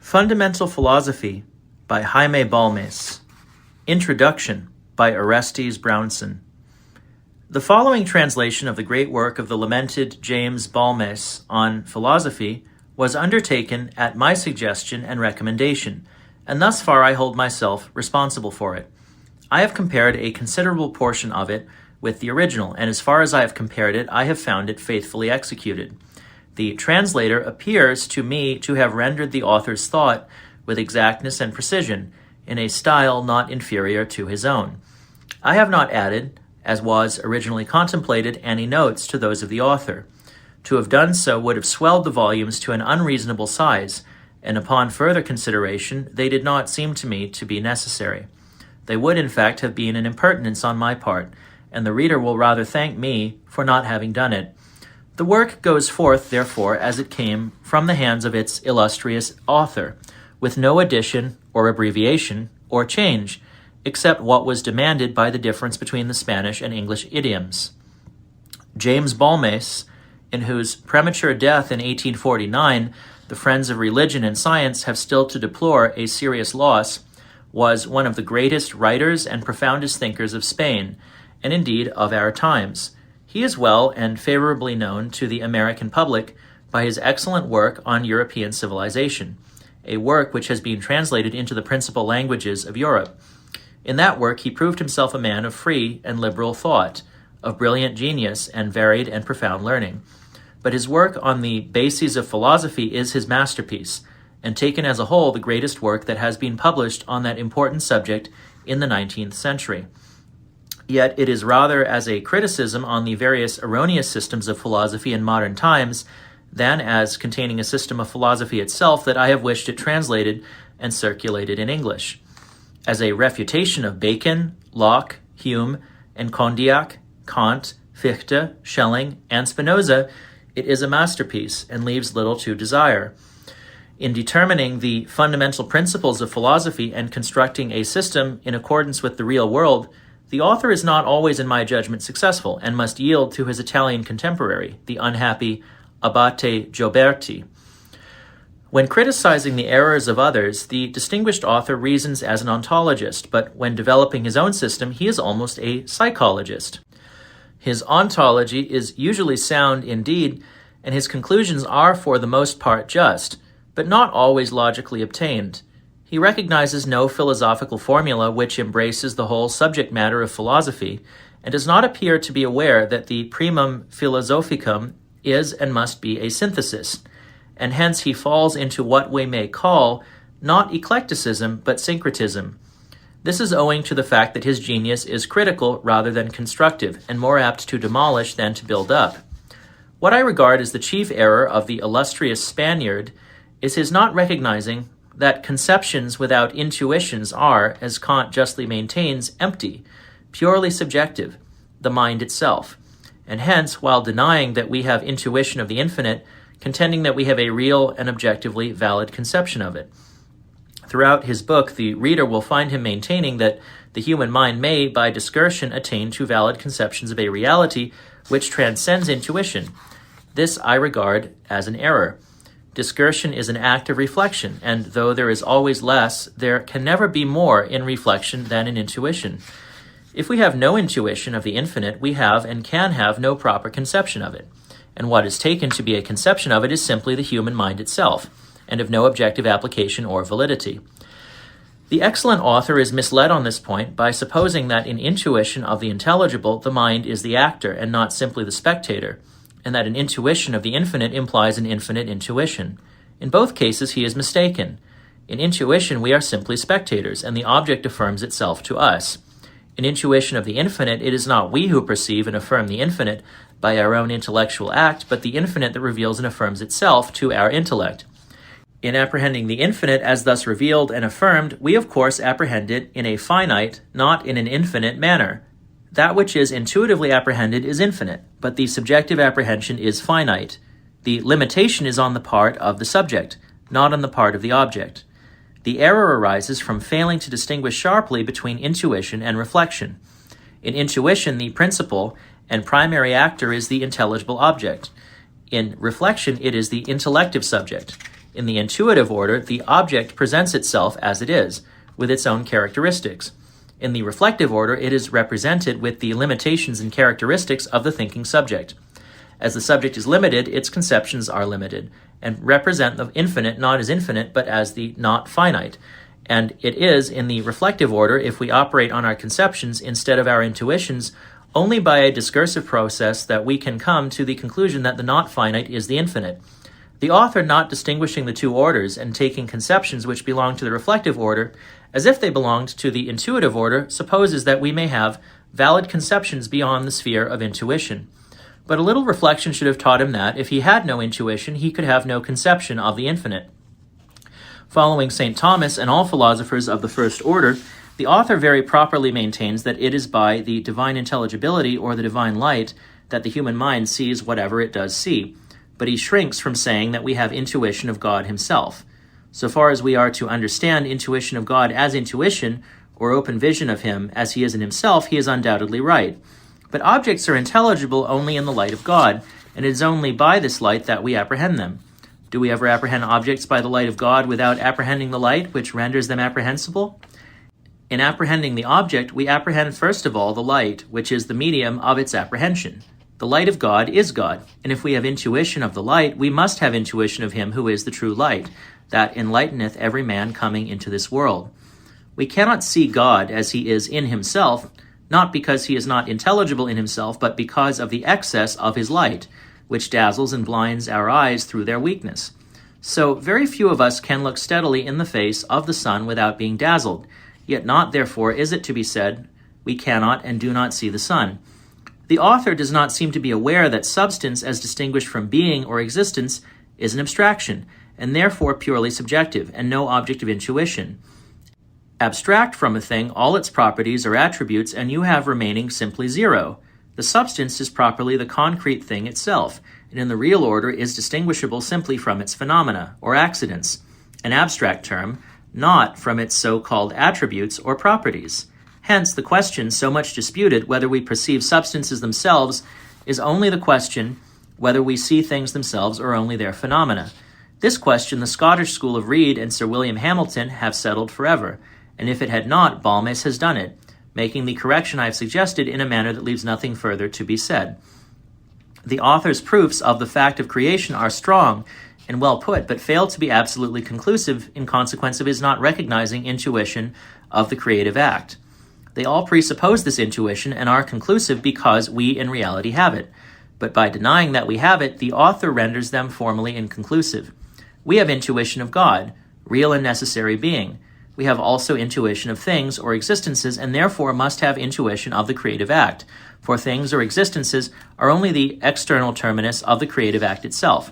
Fundamental Philosophy by Jaime Balmes. Introduction by Orestes Brownson. The following translation of the great work of the lamented James Balmes on philosophy was undertaken at my suggestion and recommendation, and thus far I hold myself responsible for it. I have compared a considerable portion of it with the original, and as far as I have compared it, I have found it faithfully executed. The translator appears to me to have rendered the author's thought with exactness and precision, in a style not inferior to his own. I have not added, as was originally contemplated, any notes to those of the author. To have done so would have swelled the volumes to an unreasonable size, and upon further consideration they did not seem to me to be necessary. They would, in fact, have been an impertinence on my part, and the reader will rather thank me for not having done it. The work goes forth, therefore, as it came from the hands of its illustrious author, with no addition or abbreviation or change, except what was demanded by the difference between the Spanish and English idioms. James Balmes, in whose premature death in 1849 the friends of religion and science have still to deplore a serious loss, was one of the greatest writers and profoundest thinkers of Spain, and indeed of our times. He is well and favorably known to the American public by his excellent work on European civilization, a work which has been translated into the principal languages of Europe. In that work he proved himself a man of free and liberal thought, of brilliant genius and varied and profound learning. But his work on the bases of philosophy is his masterpiece, and taken as a whole the greatest work that has been published on that important subject in the 19th century. Yet it is rather as a criticism on the various erroneous systems of philosophy in modern times than as containing a system of philosophy itself that I have wished it translated and circulated in English. As a refutation of Bacon, Locke, Hume, and Condillac, Kant, Fichte, Schelling, and Spinoza, it is a masterpiece and leaves little to desire. In determining the fundamental principles of philosophy and constructing a system in accordance with the real world, the author is not always, in my judgment, successful, and must yield to his Italian contemporary, the unhappy Abate Gioberti. When criticizing the errors of others, the distinguished author reasons as an ontologist, but when developing his own system, he is almost a psychologist. His ontology is usually sound indeed, and his conclusions are for the most part just, but not always logically obtained. He recognizes no philosophical formula which embraces the whole subject matter of philosophy, and does not appear to be aware that the primum philosophicum is and must be a synthesis, and hence he falls into what we may call not eclecticism but syncretism. This is owing to the fact that his genius is critical rather than constructive, and more apt to demolish than to build up. What I regard as the chief error of the illustrious Spaniard is his not recognizing that conceptions without intuitions are, as Kant justly maintains, empty, purely subjective, the mind itself, and hence, while denying that we have intuition of the infinite, contending that we have a real and objectively valid conception of it. Throughout his book, the reader will find him maintaining that the human mind may, by discursion, attain to valid conceptions of a reality which transcends intuition. This I regard as an error. Discursion is an act of reflection, and though there is always less, there can never be more in reflection than in intuition. If we have no intuition of the infinite, we have and can have no proper conception of it, and what is taken to be a conception of it is simply the human mind itself, and of no objective application or validity. The excellent author is misled on this point by supposing that in intuition of the intelligible, the mind is the actor and not simply the spectator, and that an intuition of the infinite implies an infinite intuition. In both cases, he is mistaken. In intuition, we are simply spectators, and the object affirms itself to us. In intuition of the infinite, it is not we who perceive and affirm the infinite by our own intellectual act, but the infinite that reveals and affirms itself to our intellect. In apprehending the infinite as thus revealed and affirmed, we of course apprehend it in a finite, not in an infinite manner. That which is intuitively apprehended is infinite, but the subjective apprehension is finite. The limitation is on the part of the subject, not on the part of the object. The error arises from failing to distinguish sharply between intuition and reflection. In intuition, the principal and primary actor is the intelligible object. In reflection, it is the intellective subject. In the intuitive order, the object presents itself as it is, with its own characteristics. In the reflective order, it is represented with the limitations and characteristics of the thinking subject. As the subject is limited, its conceptions are limited, and represent the infinite not as infinite, but as the not finite. And it is, in the reflective order, if we operate on our conceptions instead of our intuitions, only by a discursive process that we can come to the conclusion that the not finite is the infinite. The author, not distinguishing the two orders and taking conceptions which belong to the reflective order as if they belonged to the intuitive order, supposes that we may have valid conceptions beyond the sphere of intuition. But a little reflection should have taught him that, if he had no intuition, he could have no conception of the infinite. Following Saint Thomas and all philosophers of the first order, the author very properly maintains that it is by the divine intelligibility or the divine light that the human mind sees whatever it does see, but he shrinks from saying that we have intuition of God himself. So far as we are to understand intuition of God as intuition, or open vision of him as he is in himself, he is undoubtedly right. But objects are intelligible only in the light of God, and it is only by this light that we apprehend them. Do we ever apprehend objects by the light of God without apprehending the light which renders them apprehensible? In apprehending the object, we apprehend first of all the light, which is the medium of its apprehension. The light of God is God, and if we have intuition of the light, we must have intuition of him who is the true light, that enlighteneth every man coming into this world. We cannot see God as he is in himself, not because he is not intelligible in himself, but because of the excess of his light, which dazzles and blinds our eyes through their weakness. So very few of us can look steadily in the face of the sun without being dazzled, yet not therefore is it to be said, we cannot and do not see the sun. The author does not seem to be aware that substance, as distinguished from being or existence, is an abstraction, and therefore purely subjective, and no object of intuition. Abstract from a thing all its properties or attributes, and you have remaining simply zero. The substance is properly the concrete thing itself, and in the real order is distinguishable simply from its phenomena, or accidents, an abstract term, not from its so-called attributes or properties. Hence, the question so much disputed whether we perceive substances themselves is only the question whether we see things themselves or only their phenomena. This question the Scottish school of Reid and Sir William Hamilton have settled forever, and if it had not, Balmes has done it, making the correction I have suggested in a manner that leaves nothing further to be said. The author's proofs of the fact of creation are strong and well put, but fail to be absolutely conclusive in consequence of his not recognizing intuition of the creative act. They all presuppose this intuition and are conclusive because we in reality have it. But by denying that we have it, the author renders them formally inconclusive. We have intuition of God, real and necessary being. We have also intuition of things or existences, and therefore must have intuition of the creative act, for things or existences are only the external terminus of the creative act itself.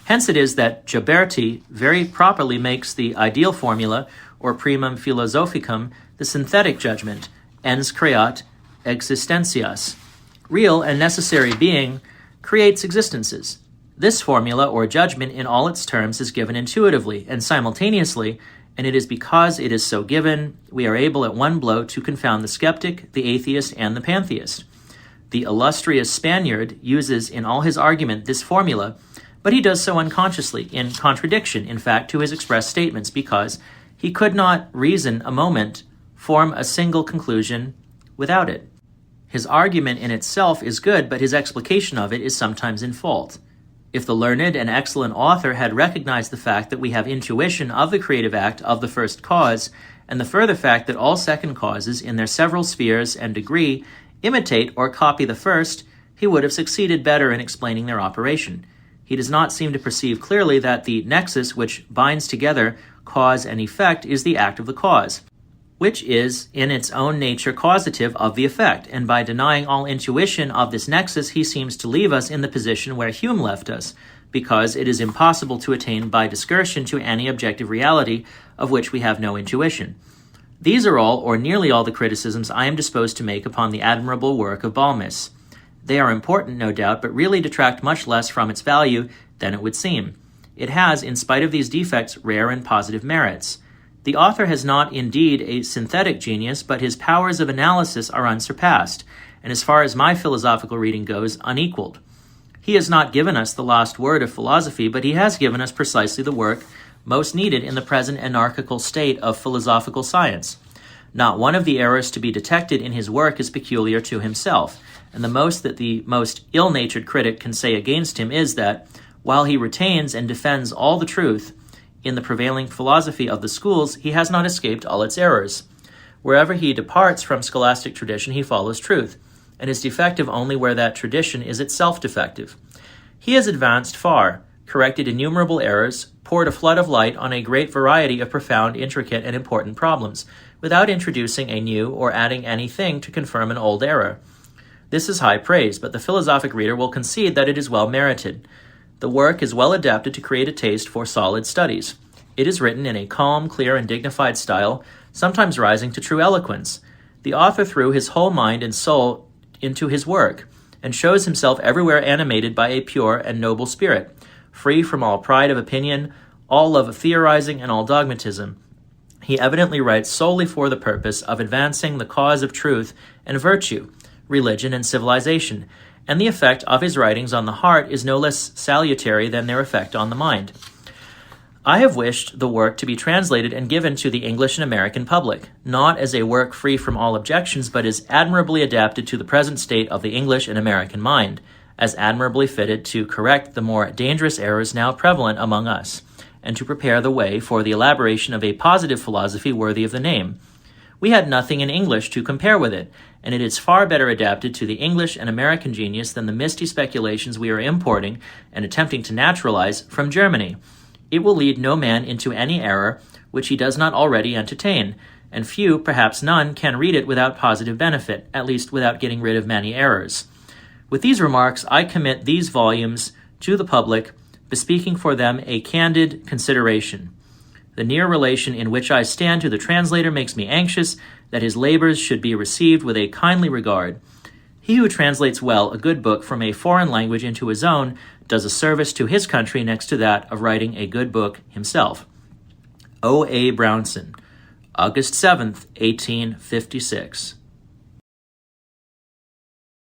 Hence it is that Ghiberti very properly makes the ideal formula, or primum philosophicum, the synthetic judgment, ens creat existentias. Real and necessary being creates existences. This formula or judgment in all its terms is given intuitively and simultaneously, and it is because it is so given we are able at one blow to confound the skeptic, the atheist, and the pantheist. The illustrious Spaniard uses in all his argument this formula, but he does so unconsciously, in contradiction, in fact, to his express statements, because he could not reason a moment, form a single conclusion without it. His argument in itself is good, but his explication of it is sometimes in fault. If the learned and excellent author had recognized the fact that we have intuition of the creative act of the first cause, and the further fact that all second causes in their several spheres and degree imitate or copy the first, he would have succeeded better in explaining their operation. He does not seem to perceive clearly that the nexus which binds together cause and effect is the act of the cause, which is in its own nature causative of the effect, and by denying all intuition of this nexus, he seems to leave us in the position where Hume left us, because it is impossible to attain by discursion to any objective reality of which we have no intuition. These are all, or nearly all, the criticisms I am disposed to make upon the admirable work of Balmes. They are important, no doubt, but really detract much less from its value than it would seem. It has, in spite of these defects, rare and positive merits. The author has not indeed a synthetic genius, but his powers of analysis are unsurpassed, and as far as my philosophical reading goes, unequaled. He has not given us the last word of philosophy, but he has given us precisely the work most needed in the present anarchical state of philosophical science. Not one of the errors to be detected in his work is peculiar to himself, and the most that the most ill-natured critic can say against him is that, while he retains and defends all the truth in the prevailing philosophy of the schools, he has not escaped all its errors. Wherever he departs from scholastic tradition, he follows truth, and is defective only where that tradition is itself defective. He has advanced far, corrected innumerable errors, poured a flood of light on a great variety of profound, intricate, and important problems, without introducing a new or adding anything to confirm an old error. This is high praise, but the philosophic reader will concede that it is well merited. The work is well adapted to create a taste for solid studies. It is written in a calm, clear, and dignified style, sometimes rising to true eloquence. The author threw his whole mind and soul into his work, and shows himself everywhere animated by a pure and noble spirit, free from all pride of opinion, all love of theorizing, and all dogmatism. He evidently writes solely for the purpose of advancing the cause of truth and virtue, religion and civilization, and the effect of his writings on the heart is no less salutary than their effect on the mind. I have wished the work to be translated and given to the English and American public, not as a work free from all objections, but as admirably adapted to the present state of the English and American mind, as admirably fitted to correct the more dangerous errors now prevalent among us, and to prepare the way for the elaboration of a positive philosophy worthy of the name. We had nothing in English to compare with it, and it is far better adapted to the English and American genius than the misty speculations we are importing and attempting to naturalize from Germany. It will lead no man into any error which he does not already entertain, and few, perhaps none, can read it without positive benefit, at least without getting rid of many errors. With these remarks, I commit these volumes to the public, bespeaking for them a candid consideration. The near relation in which I stand to the translator makes me anxious that his labors should be received with a kindly regard. He who translates well a good book from a foreign language into his own does a service to his country next to that of writing a good book himself. O. A. Brownson, August 7th, 1856.